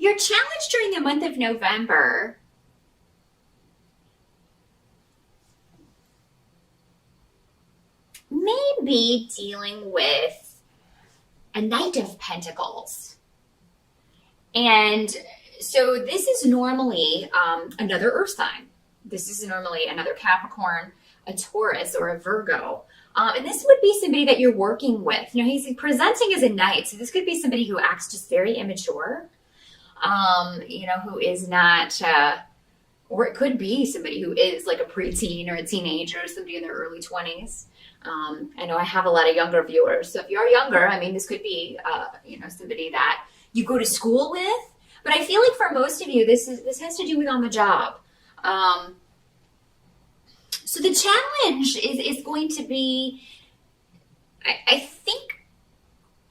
Your challenge during the month of November may be dealing with a Knight of Pentacles. And so this is normally another earth sign. This is normally another Capricorn, a Taurus, or a Virgo. And this would be somebody that you're working with. You know, he's presenting as a knight. So this could be somebody who acts just very immature, who is not, or it could be somebody who is like a preteen or a teenager, somebody in their early 20s. I know I have a lot of younger viewers. So if you are younger, I mean, this could be, somebody that you go to school with. But I feel like for most of you, this has to do with on the job. So the challenge is going to be, I think,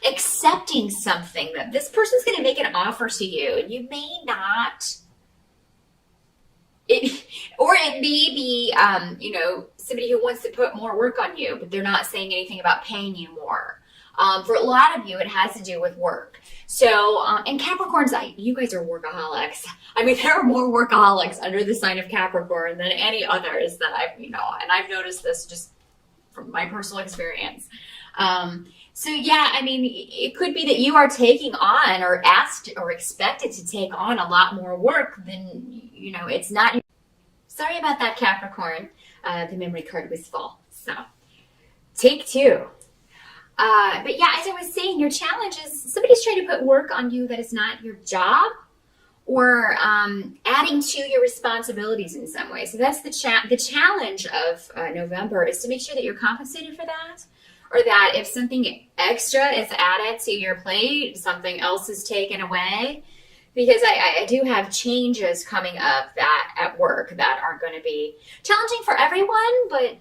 accepting something that this person's going to make an offer to you, and you may not. Or it may be, somebody who wants to put more work on you, but they're not saying anything about paying you more. For a lot of you, it has to do with work. So, and Capricorns, you guys are workaholics. I mean, there are more workaholics under the sign of Capricorn than any others that and I've noticed this just from my personal experience. So yeah, I mean, it could be that you are taking on or asked or expected to take on a lot more work than, it's not. Sorry about that, Capricorn. The memory card was full. So take two. But yeah, as I was saying, your challenge is somebody's trying to put work on you that is not your job, or adding to your responsibilities in some way. So that's the challenge of November, is to make sure that you're compensated for that, or that if something extra is added to your plate, something else is taken away. Because I do have changes coming up that at work that are going to be challenging for everyone, but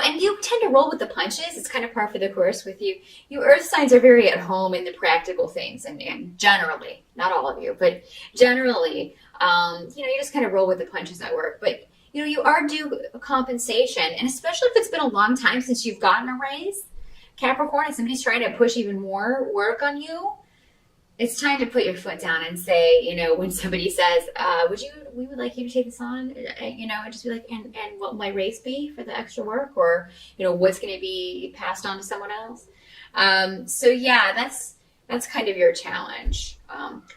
and you tend to roll with the punches. It's kind of par for the course with you. You earth signs are very at home in the practical things, and generally, not all of you, but generally, you just kind of roll with the punches at work. But, you are due compensation, and especially if it's been a long time since you've gotten a raise, Capricorn, and somebody's trying to push even more work on you, it's time to put your foot down and say, when somebody says, we would like you to take this on, and just be like, and what will my raise be for the extra work, or, what's going to be passed on to someone else. So yeah, that's kind of your challenge.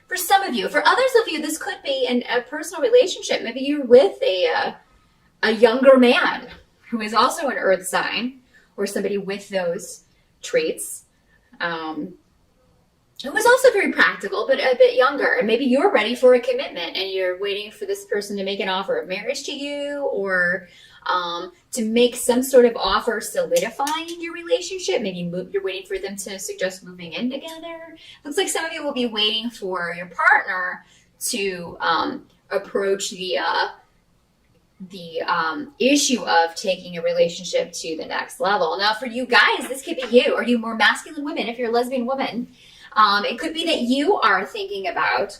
For some of you, for others of you, this could be a personal relationship. Maybe you're with a younger man who is also an earth sign, or somebody with those traits. It was also very practical, but a bit younger. And maybe you're ready for a commitment and you're waiting for this person to make an offer of marriage to you, or to make some sort of offer solidifying your relationship. Maybe you're waiting for them to suggest moving in together. Looks like some of you will be waiting for your partner to approach the issue of taking a relationship to the next level. Now, for you guys, this could be you. Are you more masculine women? If you're a lesbian woman, it could be that you are thinking about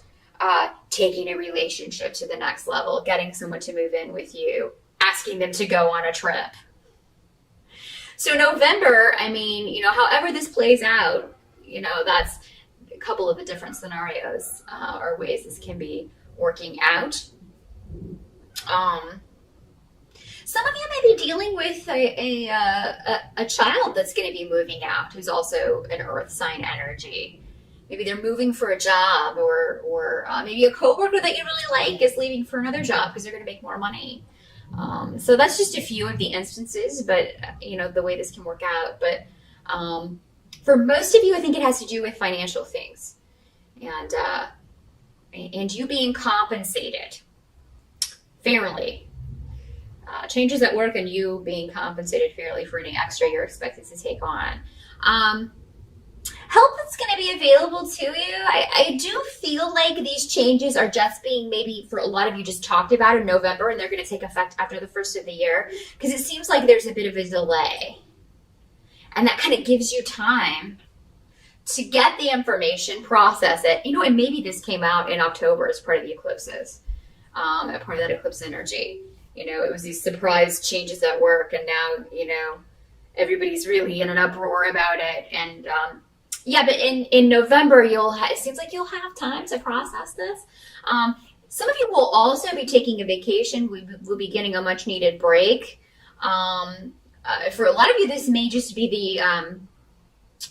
taking a relationship to the next level, getting someone to move in with you, asking them to go on a trip. So November, however this plays out, that's a couple of the different scenarios or ways this can be working out. Some of you may be dealing with a child that's going to be moving out, who's also an earth sign energy. Maybe they're moving for a job, or maybe a coworker that you really like is leaving for another job because they're going to make more money. So that's just a few of the instances, but the way this can work out. But for most of you, I think it has to do with financial things, and you being compensated fairly. Changes at work and you being compensated fairly for any extra you're expected to take on. Help that's going to be available to you. I do feel like these changes are just being, maybe for a lot of you, just talked about in November, and they're going to take effect after the first of the year, because it seems like there's a bit of a delay. And that kind of gives you time to get the information, process it. And maybe this came out in October as part of the eclipses, part of that eclipse energy. It was these surprise changes at work, and now, everybody's really in an uproar about it. And Yeah, but in November it seems like you'll have time to process this. Um, some of you will also be taking a vacation. We will be getting a much needed break. For a lot of you, this may just be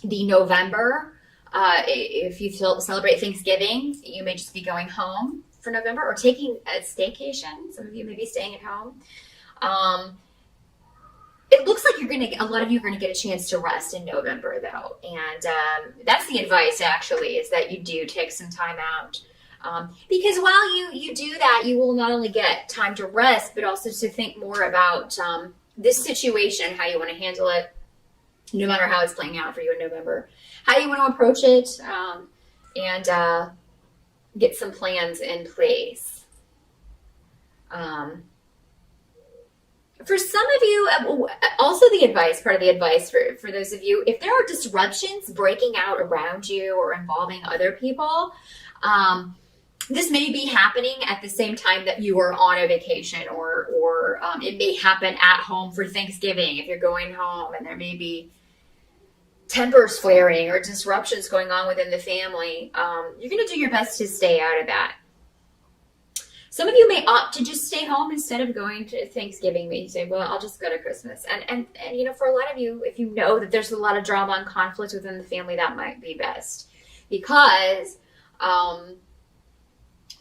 the November. If you celebrate Thanksgiving, you may just be going home for November or taking a staycation. Some of you may be staying at home. It looks like a lot of you are gonna get a chance to rest in November, though, and that's the advice. Actually, is that you do take some time out, because while you do that, you will not only get time to rest, but also to think more about this situation, how you want to handle it, no matter how it's playing out for you in November, how you want to approach it, and get some plans in place. For some of you, also part of the advice for those of you, if there are disruptions breaking out around you or involving other people, this may be happening at the same time that you are on a vacation, or it may happen at home for Thanksgiving if you're going home, and there may be tempers flaring or disruptions going on within the family. You're going to do your best to stay out of that. Some of you may opt to just stay home instead of going to Thanksgiving. You say, well, I'll just go to Christmas. And for a lot of you, if you know that there's a lot of drama and conflict within the family, that might be best. Because,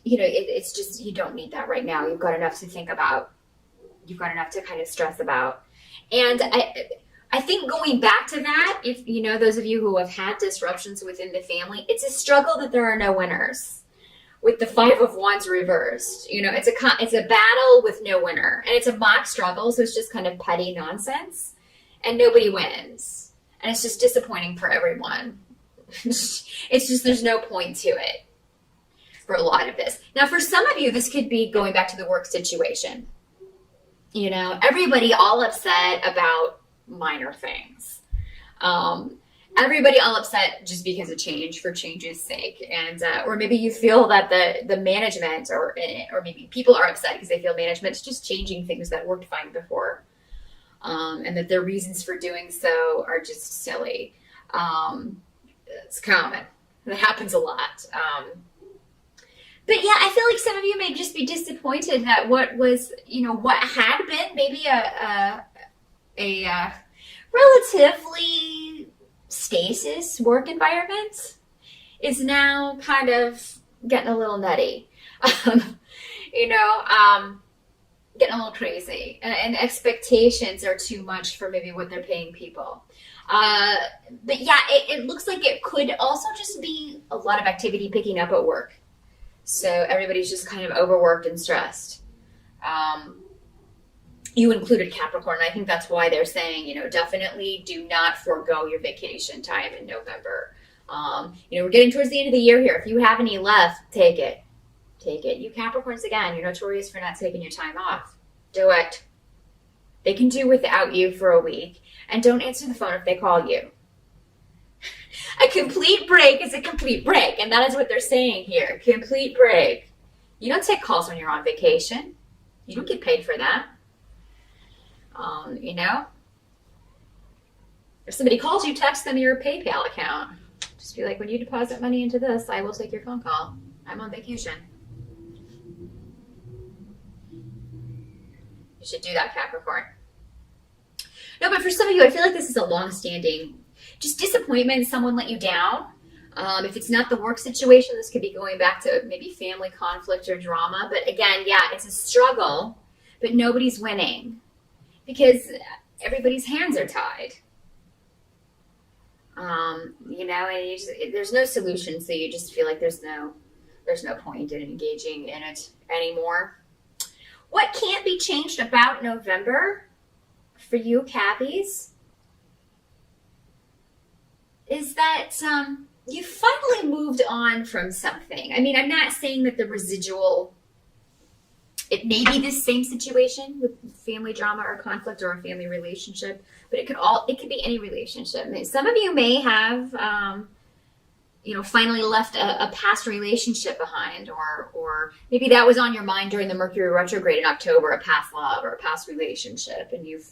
it's just, you don't need that right now. You've got enough to think about. You've got enough to kind of stress about. And I think going back to that, if, those of you who have had disruptions within the family, it's a struggle that there are no winners. With the 5 of Wands reversed, it's a battle with no winner, and it's a mock struggle, so it's just kind of petty nonsense, and nobody wins, and it's just disappointing for everyone. It's just there's no point to it for a lot of this. Now, for some of you, this could be going back to the work situation. Everybody all upset about minor things. Everybody all upset just because of change for change's sake, and or maybe you feel that the management or maybe people are upset because they feel management's just changing things that worked fine before, and that their reasons for doing so are just silly. It's common. It happens a lot. But yeah, I feel like some of you may just be disappointed that what had been maybe a relatively stasis work environment is now kind of getting a little nutty, getting a little crazy, and expectations are too much for maybe what they're paying people. But yeah, it looks like it could also just be a lot of activity picking up at work. So everybody's just kind of overworked and stressed. You included Capricorn. I think that's why they're saying, definitely do not forego your vacation time in November. We're getting towards the end of the year here. If you have any left, take it. Take it. You Capricorns, again, you're notorious for not taking your time off. Do it. They can do without you for a week. And don't answer the phone if they call you. A complete break is a complete break. And that is what they're saying here. Complete break. You don't take calls when you're on vacation. You don't get paid for that. If somebody calls you, text them your PayPal account. Just be like, when you deposit money into this, I will take your phone call. I'm on vacation. You should do that, Capricorn. No, but for some of you, I feel like this is a long-standing just disappointment. Someone let you down. If it's not the work situation, this could be going back to maybe family conflict or drama. But again, yeah, it's a struggle, but nobody's winning because everybody's hands are tied. And there's no solution, so you just feel like there's no point in engaging in it anymore. What can't be changed about November for you, Cappies, is that you finally moved on from something. I mean, I'm not saying that the residual, it may be the same situation with family drama or conflict or a family relationship, but it could be any relationship. Some of you may have, finally left a past relationship behind, or maybe that was on your mind during the Mercury retrograde in October, a past love or a past relationship, and you've,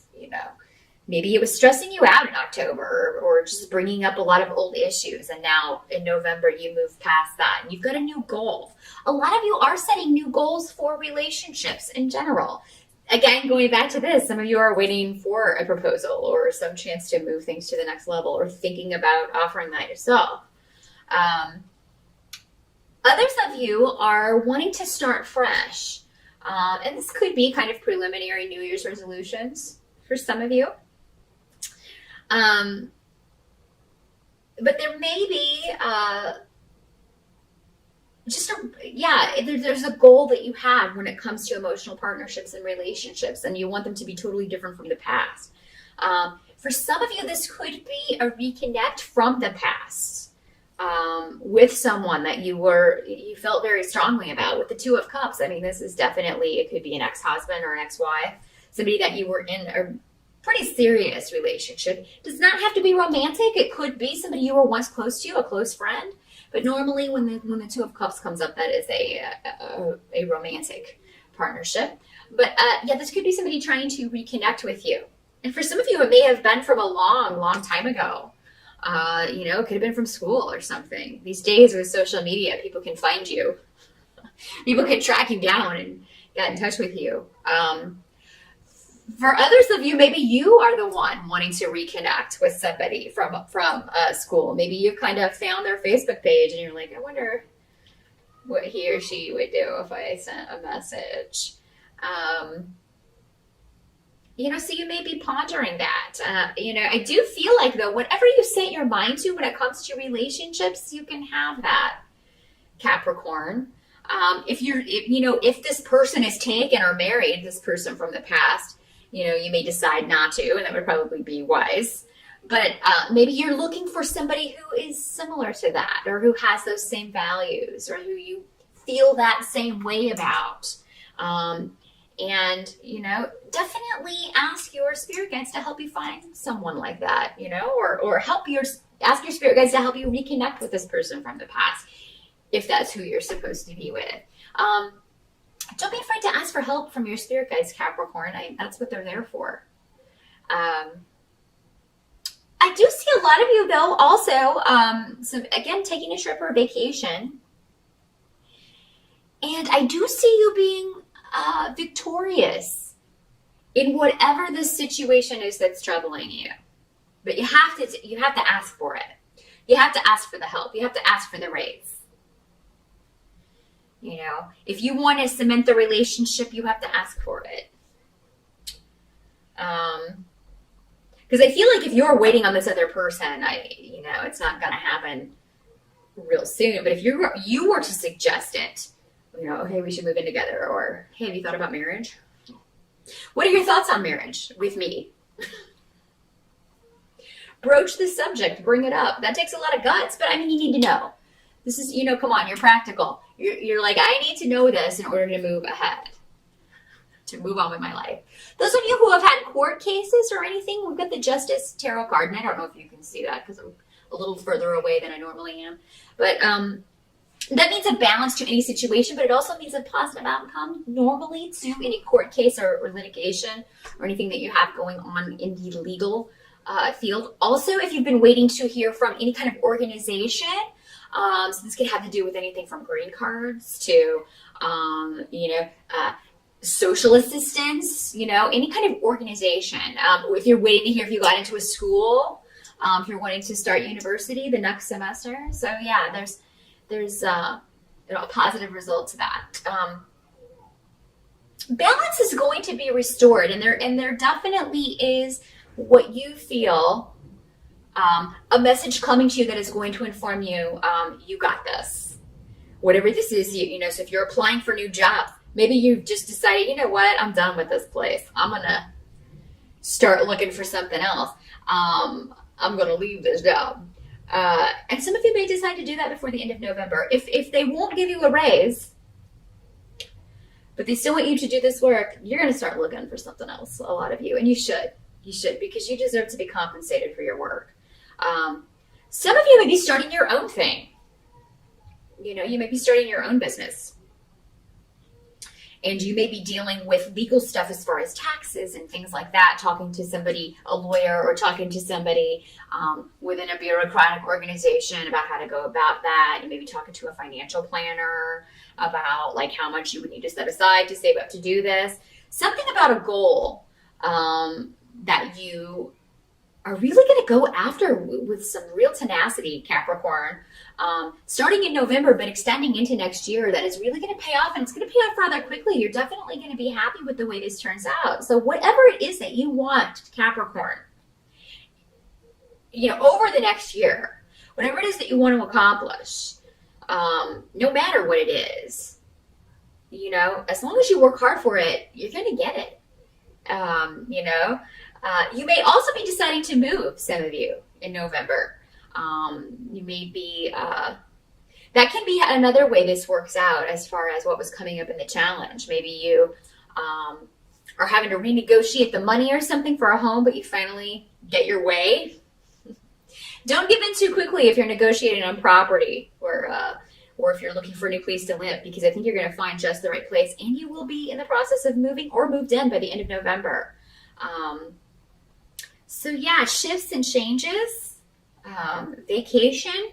Maybe it was stressing you out in October or just bringing up a lot of old issues. And now in November, you move past that and you've got a new goal. A lot of you are setting new goals for relationships in general. Again, going back to this, some of you are waiting for a proposal or some chance to move things to the next level or thinking about offering that yourself. Others of you are wanting to start fresh. And this could be kind of preliminary New Year's resolutions for some of you. But there may be there's a goal that you have when it comes to emotional partnerships and relationships, and you want them to be totally different from the past. For some of you, this could be a reconnect from the past with someone that you felt very strongly about. With the Two of Cups, I mean, this is definitely, it could be an ex-husband or an ex-wife, somebody that you were in a pretty serious relationship. Does not have to be romantic. It could be somebody you were once close to, a close friend. But normally when the Two of Cups comes up, that is a romantic partnership. But this could be somebody trying to reconnect with you. And for some of you, it may have been from a long, long time ago. It could have been from school or something. These days with social media, people can find you. People can track you down and get in touch with you. For others of you, maybe you are the one wanting to reconnect with somebody from school. Maybe you've kind of found their Facebook page and you're like, I wonder what he or she would do if I sent a message. So you may be pondering that. I do feel like, though, whatever you set your mind to when it comes to relationships, you can have that, Capricorn. If this person is taken or married, this person from the past, you may decide not to, and that would probably be wise. But maybe you're looking for somebody who is similar to that, or who has those same values, or who you feel that same way about. Definitely ask your spirit guides to help you find someone like that, or ask your spirit guides to help you reconnect with this person from the past, if that's who you're supposed to be with. Don't be afraid to ask for help from your spirit guides, Capricorn. That's what they're there for. I do see a lot of you, though, also, taking a trip or a vacation. And I do see you being victorious in whatever the situation is that's troubling you. But you have to ask for it. You have to ask for the help. You have to ask for the raise. If you want to cement the relationship, you have to ask for it. Because I feel like if you're waiting on this other person, it's not going to happen real soon. But if you were to suggest it, hey, we should move in together, or hey, have you thought about marriage? What are your thoughts on marriage with me? Broach the subject, bring it up. That takes a lot of guts, but you need to know. This is, come on, you're practical. You're like, I need to know this in order to move ahead, to move on with my life. Those of you who have had court cases or anything, we've got the Justice Tarot card, and I don't know if you can see that because I'm a little further away than I normally am. But that means a balance to any situation, but it also means a positive outcome normally to any court case or litigation or anything that you have going on in the legal field. Also, if you've been waiting to hear from any kind of organization, so this could have to do with anything from green cards to, social assistance, any kind of organization. If you're waiting to hear if you got into a school, if you're wanting to start university the next semester. So yeah, there's a positive result to that. Balance is going to be restored, and there definitely is what you feel. A message coming to you that is going to inform you, you got this. Whatever this is, so if you're applying for new jobs, maybe you've just decided, you know what, I'm done with this place. I'm going to start looking for something else. I'm going to leave this job. And some of you may decide to do that before the end of November. If they won't give you a raise, but they still want you to do this work, you're going to start looking for something else, a lot of you. And you should, because you deserve to be compensated for your work. Some of you may be starting your own thing. You may be starting your own business. And you may be dealing with legal stuff as far as taxes and things like that, talking to somebody, a lawyer, or talking to somebody within a bureaucratic organization about how to go about that. You may be talking to a financial planner about like how much you would need to set aside to save up to do this. Something about a goal that you are really going to go after with some real tenacity, Capricorn, starting in November, but extending into next year, that is really going to pay off, and it's going to pay off rather quickly. You're definitely going to be happy with the way this turns out. So whatever it is that you want, Capricorn, over the next year, whatever it is that you want to accomplish, no matter what it is, as long as you work hard for it, you're going to get it. You may also be deciding to move, some of you, in November. You may be, that can be another way this works out as far as what was coming up in the challenge. Maybe you are having to renegotiate the money or something for a home, but you finally get your way. Don't give in too quickly if you're negotiating on property or if you're looking for a new place to live, because I think you're going to find just the right place, and you will be in the process of moving or moved in by the end of November. So yeah, shifts and changes, vacation,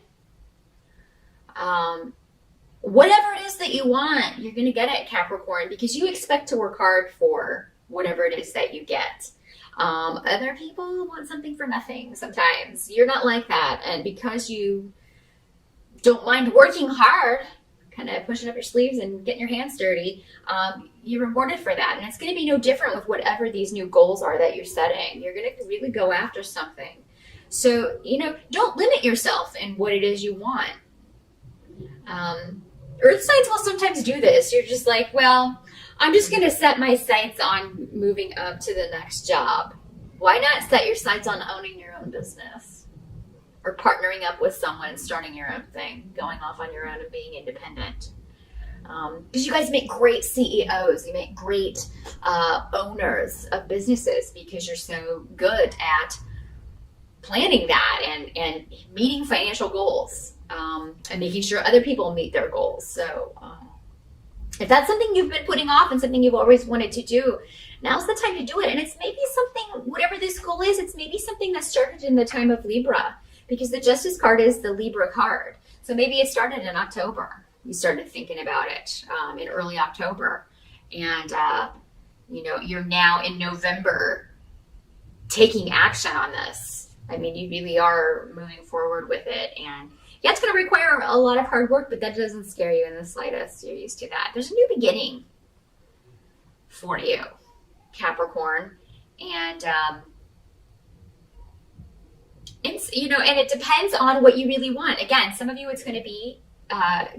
whatever it is that you want, you're going to get it, Capricorn, because you expect to work hard for whatever it is that you get. Other people want something for nothing sometimes. You're not like that. And because you don't mind working hard, kind of pushing up your sleeves and getting your hands dirty, you're rewarded for that. And it's going to be no different with whatever these new goals are that you're setting. You're going to really go after something. So, don't limit yourself in what it is you want. Earth signs will sometimes do this. You're just like, well, I'm just going to set my sights on moving up to the next job. Why not set your sights on owning your own business? Or partnering up with someone and starting your own thing, going off on your own and being independent. Because you guys make great CEOs, you make great owners of businesses, because you're so good at planning that and meeting financial goals, and making sure other people meet their goals. So if that's something you've been putting off and something you've always wanted to do, now's the time to do it. And it's maybe something, whatever this goal is, it's maybe something that started in the time of Libra, because the Justice card is the Libra card. So maybe it started in October. You started thinking about it in early October. And, you're now in November taking action on this. I mean, you really are moving forward with it. And yeah, it's going to require a lot of hard work, but that doesn't scare you in the slightest. You're used to that. There's a new beginning for you, Capricorn. And, and it depends on what you really want. Again, some of you it's going to be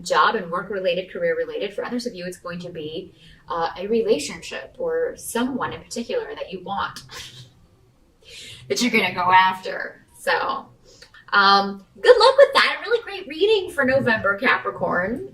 job and work related, career related. For others of you, it's going to be a relationship or someone in particular that you want, that you're going to go after. So good luck with that. Really great reading for November, Capricorn.